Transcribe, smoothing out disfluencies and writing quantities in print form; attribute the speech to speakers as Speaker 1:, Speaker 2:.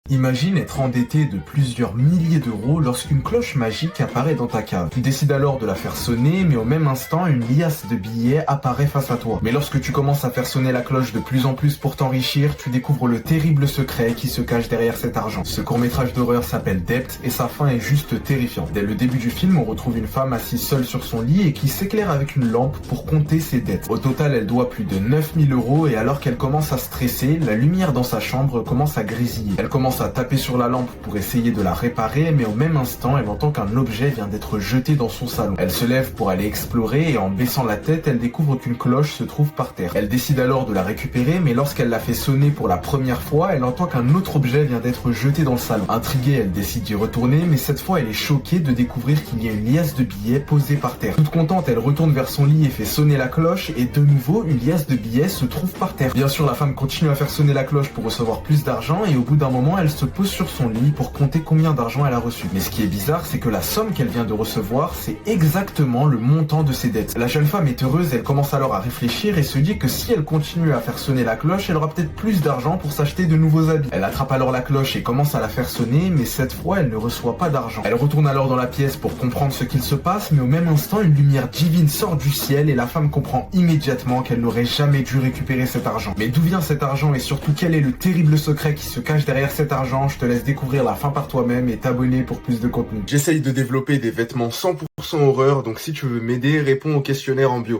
Speaker 1: Imagine être endetté de plusieurs milliers d'euros lorsqu'une cloche magique apparaît dans ta cave. Tu décides alors de la faire sonner, mais au même instant, une liasse de billets apparaît face à toi. Mais lorsque tu commences à faire sonner la cloche de plus en plus pour t'enrichir, tu découvres le terrible secret qui se cache derrière cet argent. Ce court-métrage d'horreur s'appelle Debt et sa fin est juste terrifiante. Dès le début du film, on retrouve une femme assise seule sur son lit et qui s'éclaire avec une lampe pour compter ses dettes. Au total, elle doit plus de 9000 euros et alors qu'elle commence à stresser, la lumière dans sa chambre commence à grésiller. Elle commence à taper sur la lampe pour essayer de la réparer, mais au même instant, elle entend qu'un objet vient d'être jeté dans son salon. Elle se lève pour aller explorer et en baissant la tête, elle découvre qu'une cloche se trouve par terre. Elle décide alors de la récupérer, mais lorsqu'elle la fait sonner pour la première fois, elle entend qu'un autre objet vient d'être jeté dans le salon. Intriguée, elle décide d'y retourner, mais cette fois, elle est choquée de découvrir qu'il y a une liasse de billets posée par terre. Toute contente, elle retourne vers son lit et fait sonner la cloche, et de nouveau, une liasse de billets se trouve par terre. Bien sûr, la femme continue à faire sonner la cloche pour recevoir plus d'argent, et au bout d'un moment, elle se pose sur son lit pour compter combien d'argent elle a reçu. Mais ce qui est bizarre, c'est que la somme qu'elle vient de recevoir, c'est exactement le montant de ses dettes. La jeune femme est heureuse, elle commence alors à réfléchir et se dit que si elle continue à faire sonner la cloche, elle aura peut-être plus d'argent pour s'acheter de nouveaux habits. Elle attrape alors la cloche et commence à la faire sonner, mais cette fois, elle ne reçoit pas d'argent. Elle retourne alors dans la pièce pour comprendre ce qu'il se passe, mais au même instant, une lumière divine sort du ciel et la femme comprend immédiatement qu'elle n'aurait jamais dû récupérer cet argent. Mais d'où vient cet argent et surtout quel est le terrible secret qui se cache derrière cet argent? Je te laisse découvrir la fin par toi-même et t'abonner pour plus de contenu. J'essaye de développer des vêtements 100% horreur, donc si tu veux m'aider, réponds au questionnaire en bio.